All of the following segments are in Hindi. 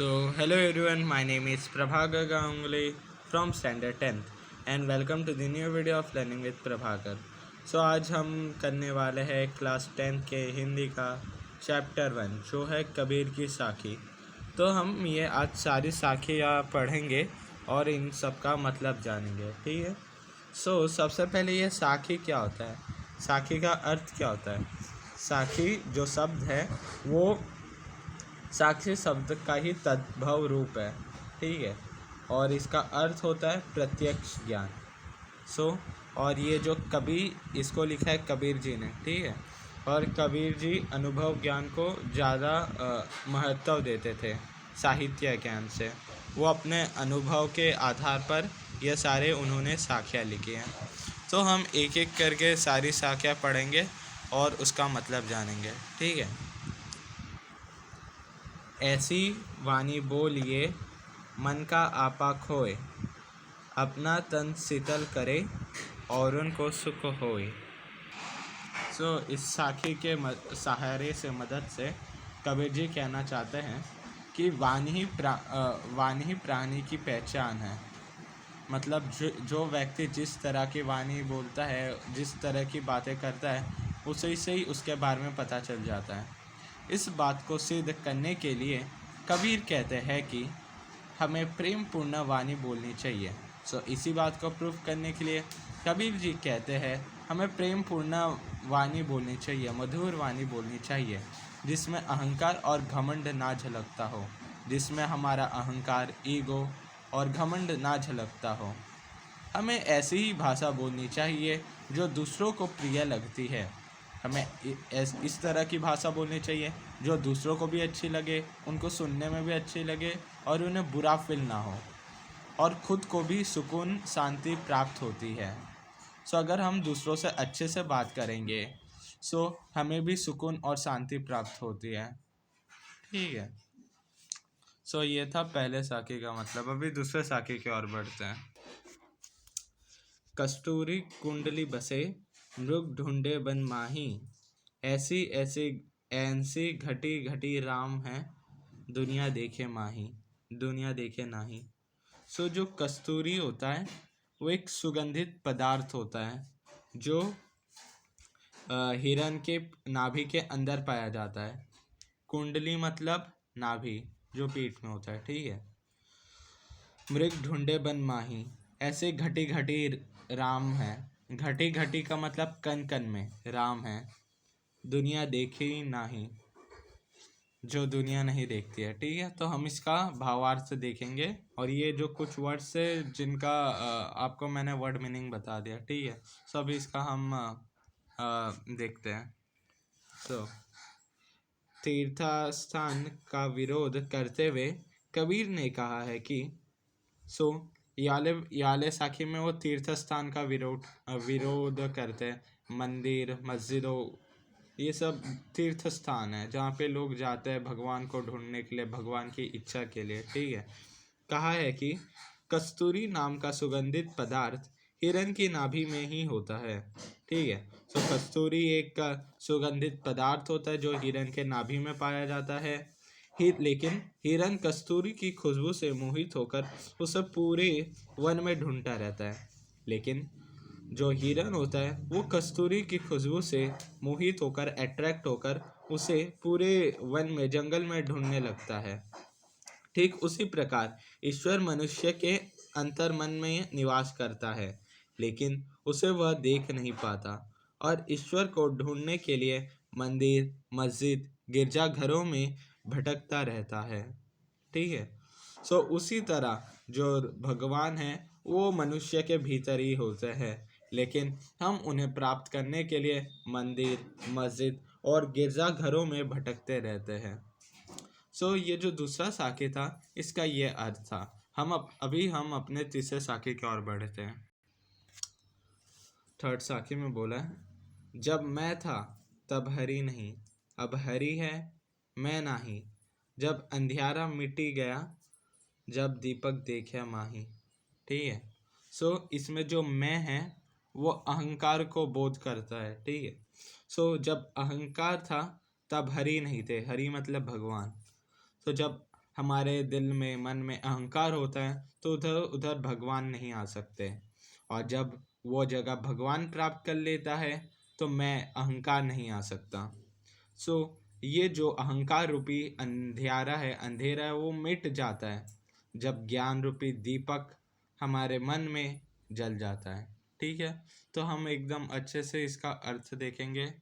Hello everyone, my name is Prabhakar Ganguly from Standard 10th and welcome to the new video of Learning with Prabhakar. आज हम करने वाले हैं क्लास 10th के हिंदी का चैप्टर 1 जो है कबीर की साखी। तो हम ये आज सारी साखियाँ पढ़ेंगे और इन सब का मतलब जानेंगे, ठीक है। सबसे पहले ये साखी क्या होता है, साखी का अर्थ क्या होता है। साखी जो शब्द है वो साक्षी शब्द का ही तद्भव रूप है, ठीक है, और इसका अर्थ होता है प्रत्यक्ष ज्ञान। और ये जो कबीर इसको लिखा है कबीर जी ने, ठीक है, और कबीर जी अनुभव ज्ञान को ज़्यादा महत्व देते थे साहित्य ज्ञान से। वो अपने अनुभव के आधार पर ये सारे उन्होंने साखियाँ लिखी हैं। तो हम एक एक करके सारी साखियाँ पढ़ेंगे और उसका मतलब जानेंगे, ठीक है। ऐसी वाणी बोलिए मन का आपा खोए, अपना तन शीतल करे और उनको सुख होए। इस साखी के सहारे से मदद से कबीर जी कहना चाहते हैं कि वाणी ही प्राणी की पहचान है। मतलब जो व्यक्ति जिस तरह की वाणी बोलता है, जिस तरह की बातें करता है, उसे से ही उसके बारे में पता चल जाता है। इस बात को सिद्ध करने के लिए कबीर कहते हैं कि हमें प्रेम पूर्ण वाणी बोलनी चाहिए। इसी बात को प्रूफ करने के लिए कबीर जी कहते हैं हमें प्रेम पूर्ण वाणी बोलनी चाहिए, मधुर वाणी बोलनी चाहिए, जिसमें अहंकार और घमंड ना झलकता हो, जिसमें हमारा अहंकार, ईगो और घमंड ना झलकता हो। हमें ऐसी ही भाषा बोलनी चाहिए जो दूसरों को प्रिय लगती है। हमें इस तरह की भाषा बोलनी चाहिए जो दूसरों को भी अच्छी लगे, उनको सुनने में भी अच्छी लगे और उन्हें बुरा फील ना हो, और ख़ुद को भी सुकून शांति प्राप्त होती है। अगर हम दूसरों से अच्छे से बात करेंगे हमें भी सुकून और शांति प्राप्त होती है, ठीक है। ये था पहले साखी का मतलब। अभी दूसरे साखी की ओर बढ़ते हैं। कस्तूरी कुंडली बसे मृग ढूंढे बन माही, ऐसी ऐसी ऐसी घटी घटी राम है, दुनिया देखे माही, दुनिया देखे नाही। जो कस्तूरी होता है वो एक सुगंधित पदार्थ होता है जो हिरण के नाभि के अंदर पाया जाता है। कुंडली मतलब नाभि जो पीठ में होता है, ठीक है। मृग ढूंढे बन माही, ऐसे घटी घटी राम है। घटी घटी का मतलब कन कन में राम है। दुनिया देखी नाही, जो दुनिया नहीं देखती है, ठीक है। तो हम इसका भावार्थ देखेंगे और ये जो कुछ वर्ड्स है जिनका आपको मैंने वर्ड मीनिंग बता दिया, ठीक है। अभी इसका हम देखते हैं। तीर्थस्थान का विरोध करते हुए कबीर ने कहा है कि याले साखी में वो तीर्थ स्थान का विरोध करते हैं। मंदिर, मस्जिदों, ये सब तीर्थ स्थान है जहाँ पे लोग जाते हैं भगवान को ढूंढने के लिए, भगवान की इच्छा के लिए, ठीक है। कहा है कि कस्तूरी नाम का सुगंधित पदार्थ हिरण की नाभि में ही होता है, ठीक है। कस्तूरी एक का सुगंधित पदार्थ होता है जो हिरण के नाभि में पाया जाता है। लेकिन हिरण कस्तूरी की खुशबू से मोहित होकर उसे पूरे वन में ढूंढता रहता है। लेकिन जो हिरण होता है वो कस्तूरी की खुशबू से मोहित होकर, अट्रैक्ट होकर उसे पूरे वन में, जंगल में ढूंढने लगता है। ठीक उसी प्रकार ईश्वर मनुष्य के अंतर्मन में निवास करता है, लेकिन उसे वह देख नहीं पाता और ईश्वर को ढूंढने के लिए मंदिर, मस्जिद, गिरजाघरों में भटकता रहता है, ठीक है। उसी तरह जो भगवान है वो मनुष्य के भीतर ही होते हैं, लेकिन हम उन्हें प्राप्त करने के लिए मंदिर, मस्जिद और गिरजाघरों में भटकते रहते हैं। ये जो दूसरा साखी था इसका ये अर्थ था। अभी हम अपने तीसरे साखी की ओर बढ़ते हैं। थर्ड साखी में बोला है, जब मैं था तब हरि नहीं, अब हरि है मैं नाही, जब अंधियारा मिटी गया, जब दीपक देखा माही, ठीक है। इसमें जो मैं है वो अहंकार को बोध करता है, ठीक है। जब अहंकार था तब हरि नहीं थे, हरि मतलब भगवान। जब हमारे दिल में मन में अहंकार होता है तो उधर उधर भगवान नहीं आ सकते। और जब वो जगह भगवान प्राप्त कर लेता है तो मैं अहंकार नहीं आ सकता। सो ये जो अहंकार रूपी अंधेरा है वो मिट जाता है जब ज्ञान रूपी दीपक हमारे मन में जल जाता है। ठीक है, तो हम एकदम अच्छे से इसका अर्थ देखेंगे।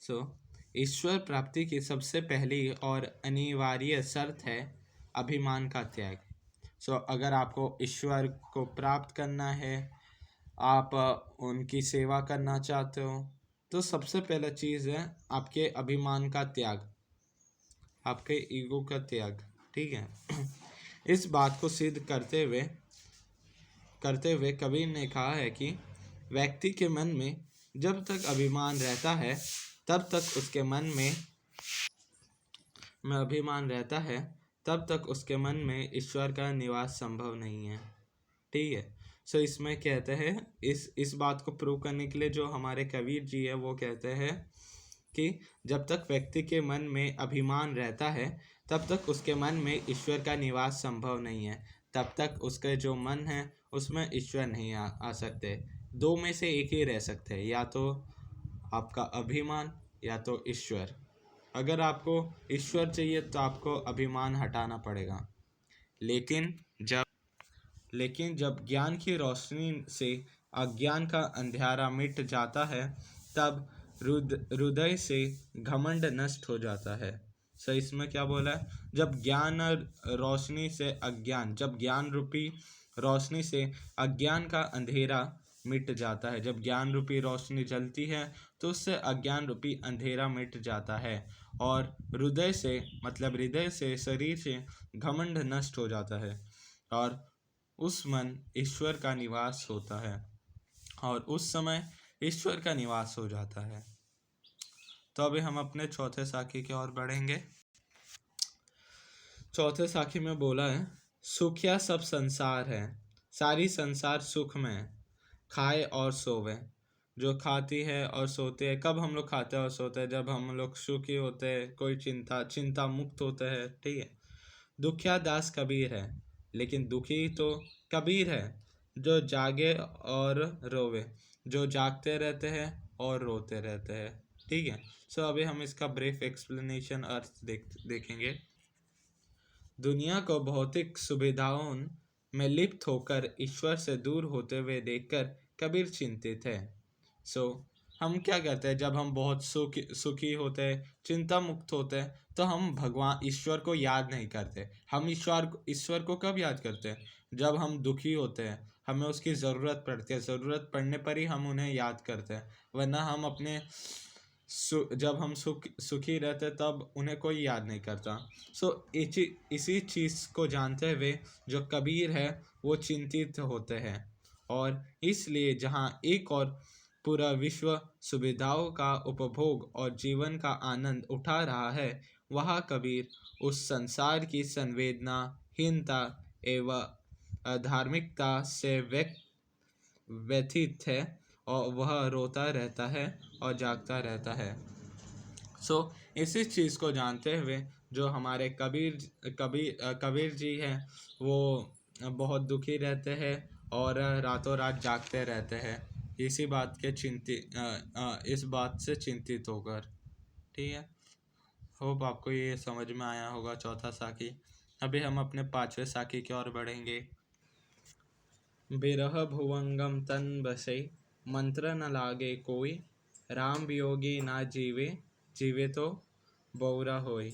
सो ईश्वर प्राप्ति की सबसे पहली और अनिवार्य शर्त है अभिमान का त्याग। सो अगर आपको ईश्वर को प्राप्त करना है, आप उनकी सेवा करना चाहते हो, तो सबसे पहला चीज़ है आपके अभिमान का त्याग, आपके ईगो का त्याग। ठीक है। इस बात को सिद्ध करते हुए कबीर ने कहा है कि व्यक्ति के मन में जब तक अभिमान रहता है तब तक उसके मन में अभिमान रहता है तब तक उसके मन में ईश्वर का निवास संभव नहीं है। ठीक है। सो इसमें कहते हैं, इस बात को प्रूव करने के लिए जो हमारे कबीर जी है वो कहते हैं कि जब तक व्यक्ति के मन में अभिमान रहता है तब तक उसके मन में ईश्वर का निवास संभव नहीं है, तब तक उसके जो मन है उसमें ईश्वर नहीं आ सकते। दो में से एक ही रह सकते हैं, या तो आपका अभिमान या तो ईश्वर। अगर आपको ईश्वर चाहिए तो आपको अभिमान हटाना पड़ेगा। लेकिन जब ज्ञान की रोशनी से अज्ञान का अंधेरा मिट जाता है तब हृदय से घमंड नष्ट हो जाता है। सो इसमें क्या बोला है, जब ज्ञान रूपी रोशनी से अज्ञान का अंधेरा मिट जाता है, जब ज्ञान रूपी रोशनी जलती है तो उससे अज्ञान रूपी अंधेरा मिट जाता है और हृदय से शरीर से घमंड नष्ट हो जाता है और उस मन ईश्वर का निवास होता है और उस समय ईश्वर का निवास हो जाता है। तो अभी हम अपने चौथे साखी की ओर बढ़ेंगे। चौथे साखी में बोला है, सुखिया सब संसार है, सारी संसार सुख में खाए और सोवे। जो खाती है और सोते हैं, कब हम लोग खाते हैं और सोते हैं, जब हम लोग सुखी होते हैं, कोई चिंता मुक्त होते हैं। ठीक है। दुखिया दास कबीर है, लेकिन दुखी तो कबीर है जो जागे और रोवे, जो जागते रहते हैं और रोते रहते हैं। ठीक है। सो अभी हम इसका ब्रीफ एक्सप्लेनेशन अर्थ देखेंगे। दुनिया को भौतिक सुविधाओं में लिप्त होकर ईश्वर से दूर होते हुए देखकर कबीर चिंतित है। सो हम क्या करते हैं, जब हम बहुत सुखी होते हैं, चिंता मुक्त होते हैं, तो हम भगवान ईश्वर को याद नहीं करते। हम ईश्वर को कब याद करते हैं, जब हम दुखी होते हैं, हमें उसकी ज़रूरत पड़ती है, ज़रूरत पड़ने पर ही हम उन्हें याद करते हैं, वरना हम अपने जब हम सुखी रहते तब उन्हें कोई याद नहीं करता। सो इसी चीज़ को जानते हुए जो कबीर है वो चिंतित होते हैं और इसलिए जहाँ एक और पूरा विश्व सुविधाओं का उपभोग और जीवन का आनंद उठा रहा है, वहाँ कबीर उस संसार की संवेदनाहीनता एवं अधार्मिकता से व्यथित है और वह रोता रहता है और जागता रहता है। सो इसी चीज़ को जानते हुए जो हमारे कबीर जी हैं वो बहुत दुखी रहते हैं और रातों रात जागते रहते हैं, इसी बात के इस बात से चिंतित होकर। ठीक है। होप आपको ये समझ में आया होगा चौथा साखी। अभी हम अपने पांचवें साखी की ओर बढ़ेंगे। बिरह भुवंगम तन बसे, मंत्र न लागे कोई, राम वियोगी ना जीवे, जीवे तो बौरा होई।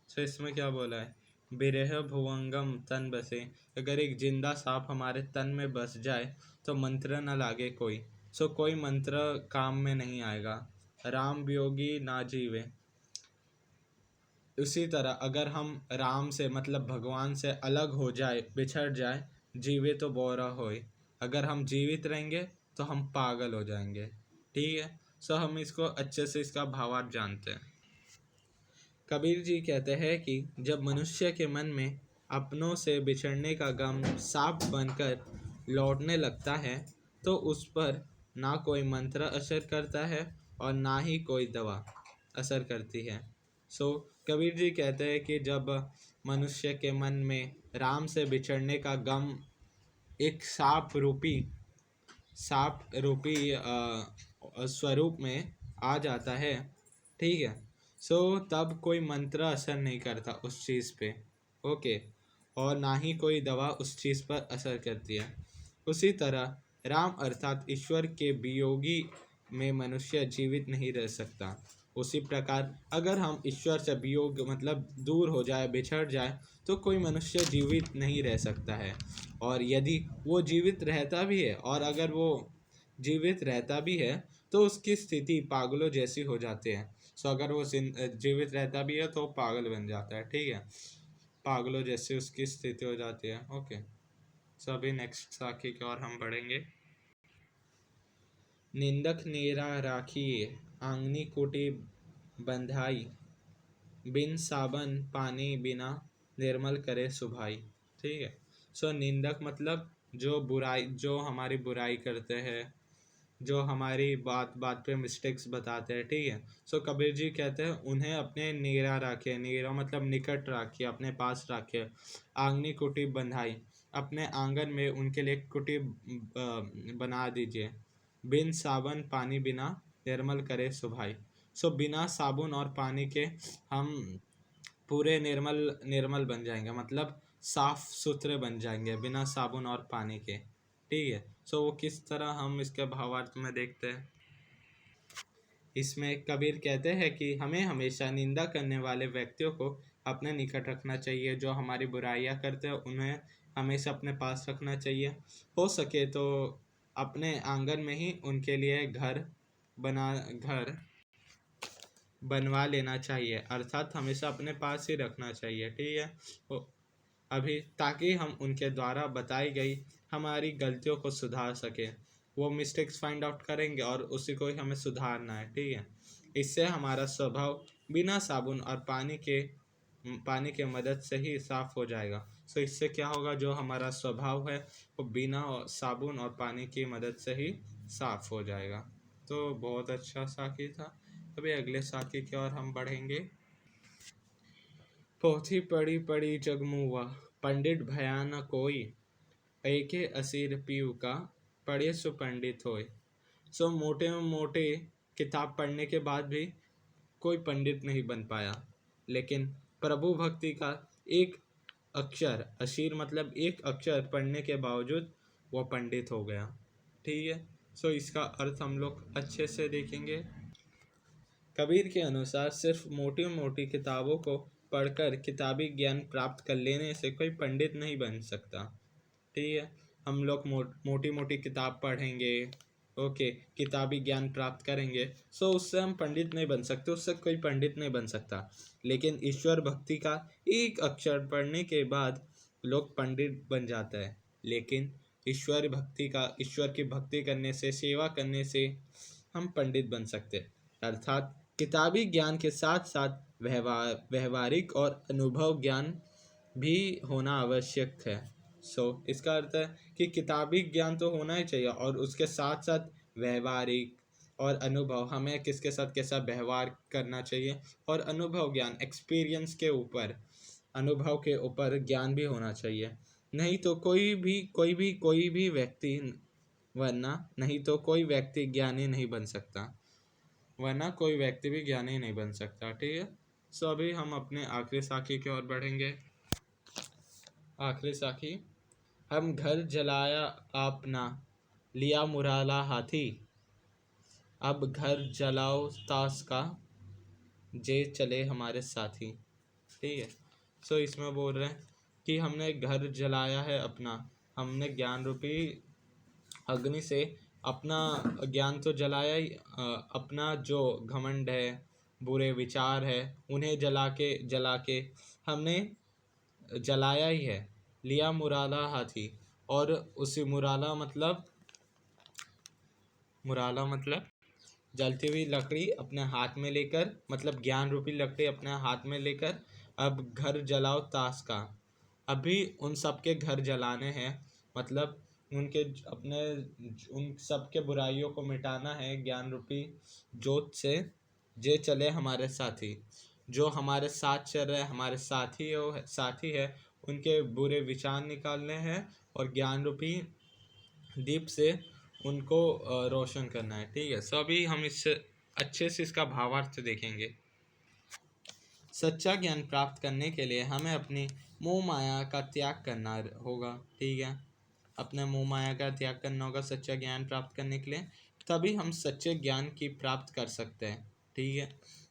सो इसमें क्या बोला है, बिरह भुवंगम तन बसे, अगर एक जिंदा सांप हमारे तन में बस जाए तो मंत्र न लागे कोई, सो कोई मंत्र काम में नहीं आएगा। राम वियोगी ना जीवे, उसी तरह अगर हम राम से भगवान से अलग हो जाए, बिछड़ जाए, जीवे तो बोरा होए, अगर हम जीवित रहेंगे तो हम पागल हो जाएंगे। ठीक है। सो हम इसको अच्छे से इसका भावार्थ जानते हैं। कबीर जी कहते हैं कि जब मनुष्य के मन में अपनों से बिछड़ने का गम सांप बनकर लौटने लगता है तो उस पर ना कोई मंत्र असर करता है और ना ही कोई दवा असर करती है। सो कबीर जी कहते हैं कि जब मनुष्य के मन में राम से बिछड़ने का गम एक सांप रूपी स्वरूप में आ जाता है, ठीक है। सो तब कोई मंत्र असर नहीं करता उस चीज़ पे, ओके, और ना ही कोई दवा उस चीज़ पर असर करती है। उसी तरह राम अर्थात ईश्वर के वियोगी में मनुष्य जीवित नहीं रह सकता। उसी प्रकार अगर हम ईश्वर से वियोग मतलब दूर हो जाए, बिछड़ जाए, तो कोई मनुष्य जीवित नहीं रह सकता है। और यदि वो जीवित रहता भी है, और अगर वो जीवित रहता भी है, तो उसकी स्थिति पागलों जैसी हो जाती है। सो अगर वो जीवित रहता भी है तो पागल बन जाता है, ठीक है, पागलों जैसी उसकी स्थिति हो जाती है, ओके। सो अभी नेक्स्ट साखी की ओर हम बढ़ेंगे। निंदक नेरा राखिए, आंगनी कुटी बंधाई, बिन साबन पानी बिना निर्मल करे सुभाई, ठीक है। सो निंदक मतलब जो हमारी बुराई करते हैं, जो हमारी बात बात पे मिस्टेक्स बताते हैं, ठीक है। सो कबीर जी कहते हैं उन्हें अपने नीरा रखे, नीरा मतलब निकट रखिए, अपने पास रखिए। आंगनी कुटी बंधाई, अपने आंगन में उनके लिए कुटी बना दीजिए। बिन साबुन पानी बिना निर्मल करे सुभाई। सो बिना साबुन और पानी के हम पूरे निर्मल निर्मल बन जाएंगे, मतलब साफ सुथरे बन जाएंगे बिना साबुन और पानी के, ठीक है। सो वो किस तरह हम इसके भावार्थ में देखते हैं। इसमें कबीर कहते हैं कि हमें हमेशा निंदा करने वाले व्यक्तियों को अपने निकट रखना चाहिए, जो हमारी बुराइयां करते हैं उन्हें हमेशा अपने पास रखना चाहिए। हो सके तो अपने आंगन में ही उनके लिए घर बनवा लेना चाहिए, अर्थात हमेशा अपने पास ही रखना चाहिए, ठीक है। अभी ताकि हम उनके द्वारा बताई गई हमारी गलतियों को सुधार सकें। वो मिस्टेक्स फाइंड आउट करेंगे और उसी को ही हमें सुधारना है, ठीक है। इससे हमारा स्वभाव बिना साबुन और पानी के मदद से ही साफ हो जाएगा। सो इससे क्या होगा, जो हमारा स्वभाव है वो बिना साबुन और पानी की मदद से ही साफ हो जाएगा। तो बहुत अच्छा साखी था। अभी अगले साखी की ओर हम बढ़ेंगे। पोथी पढ़ी पढ़ी जगमुआ, पंडित भया न कोई, एके असीर पीऊ का, पढ़े सो पंडित होए। सो मोटे मोटे किताब पढ़ने के बाद भी कोई पंडित नहीं बन पाया, लेकिन प्रभु भक्ति का एक अक्षर, अशीर मतलब एक अक्षर पढ़ने के बावजूद वो पंडित हो गया, ठीक है। सो इसका अर्थ हम लोग अच्छे से देखेंगे। कबीर के अनुसार सिर्फ मोटी मोटी किताबों को पढ़कर किताबी ज्ञान प्राप्त कर लेने से कोई पंडित नहीं बन सकता, ठीक है। हम लोग मोटी मोटी किताब पढ़ेंगे, ओके, किताबी ज्ञान प्राप्त करेंगे, सो उससे हम पंडित नहीं बन सकते, उससे कोई पंडित नहीं बन सकता। लेकिन ईश्वर भक्ति का एक अक्षर पढ़ने के बाद लोग पंडित बन जाता है। लेकिन ईश्वर की भक्ति करने से, सेवा करने से हम पंडित बन सकते हैं। अर्थात किताबी ज्ञान के साथ साथ व्यवहारिक और अनुभव ज्ञान भी होना आवश्यक है। इसका अर्थ है कि किताबी ज्ञान तो होना ही चाहिए, और उसके साथ साथ व्यवहारिक और अनुभव, हमें किसके साथ कैसा व्यवहार करना चाहिए, और अनुभव ज्ञान, एक्सपीरियंस के ऊपर, अनुभव के ऊपर ज्ञान भी होना चाहिए। नहीं तो कोई भी व्यक्ति ज्ञानी नहीं बन सकता, वरना कोई व्यक्ति भी ज्ञानी नहीं बन सकता, ठीक है। सो अभी हम अपने आखिरी साखी की ओर बढ़ेंगे। आखिरी साखी। हम घर जलाया आपना, लिया मुराला हाथी, अब घर जलाओ ताश का, जे चले हमारे साथी, ठीक है। सो इसमें बोल रहे हैं कि हमने घर जलाया है अपना, हमने ज्ञान रूपी अग्नि से अपना ज्ञान तो जलाया ही, अपना जो घमंड है, बुरे विचार है, उन्हें जला के हमने जलाया ही है। लिया मुराला हाथी, और उसी मुराला मतलब जलती हुई लकड़ी अपने हाथ में लेकर, मतलब ज्ञान रूपी लकड़ी अपने हाथ में लेकर, अब घर जलाओ ताश का। अभी उन सब के घर जलाने हैं, मतलब उन सब के बुराइयों को मिटाना है ज्ञान रूपी जोत से, जे चले हमारे साथी। जो हमारे साथ चल रहे हैं, हमारे साथी है, उनके बुरे विचार निकालने हैं और ज्ञान रूपी दीप से उनको रोशन करना है। ठीक है, सो अभी हम इससे अच्छे से इसका भावार्थ देखेंगे। सच्चा ज्ञान प्राप्त करने के लिए हमें अपनी मोह माया का त्याग करना होगा। ठीक है, अपने मोह माया का त्याग करना होगा सच्चा ज्ञान प्राप्त करने के लिए, तभी हम सच्चे ज्ञान की प्राप्त कर सकते हैं। ठीक है,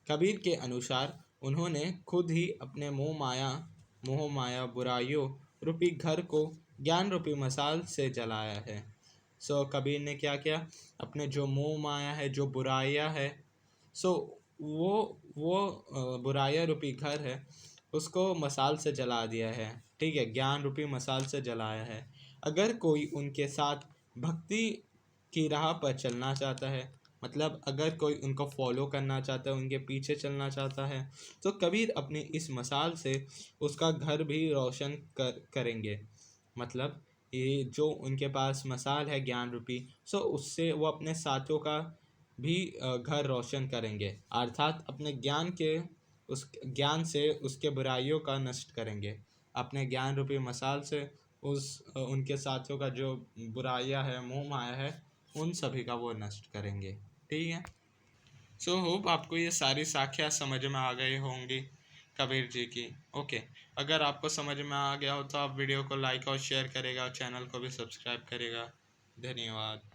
कबीर के अनुसार उन्होंने खुद ही अपने मोह माया बुराइयों रूपी घर को ज्ञान रूपी मसाल से जलाया है। सो कबीर ने क्या किया, अपने जो मोह माया है, जो बुराइयां है, सो वो बुराइयां रूपी घर है, उसको मसाल से जला दिया है। ठीक है, ज्ञान रूपी मसाल से जलाया है। अगर कोई उनके साथ भक्ति की राह पर चलना चाहता है, मतलब अगर कोई उनको फॉलो करना चाहता है, उनके पीछे चलना चाहता है, तो कबीर अपनी इस मसाल से उसका घर भी रोशन करेंगे। मतलब ये जो उनके पास मसाल है ज्ञान रूपी, सो उससे वो अपने साथियों का भी घर रोशन करेंगे, अर्थात अपने उस ज्ञान से उसके बुराइयों का नष्ट करेंगे। अपने ज्ञान रूपी मसाल से उनके साथियों का जो बुराइयां है, मोह माया है, उन सभी का वो नष्ट करेंगे। ठीक है, सो होप आपको ये सारी साखियाँ समझ में आ गई होंगी कबीर जी की। ओके, अगर आपको समझ में आ गया हो तो आप वीडियो को लाइक और शेयर करेगा, चैनल को भी सब्सक्राइब करेगा। धन्यवाद।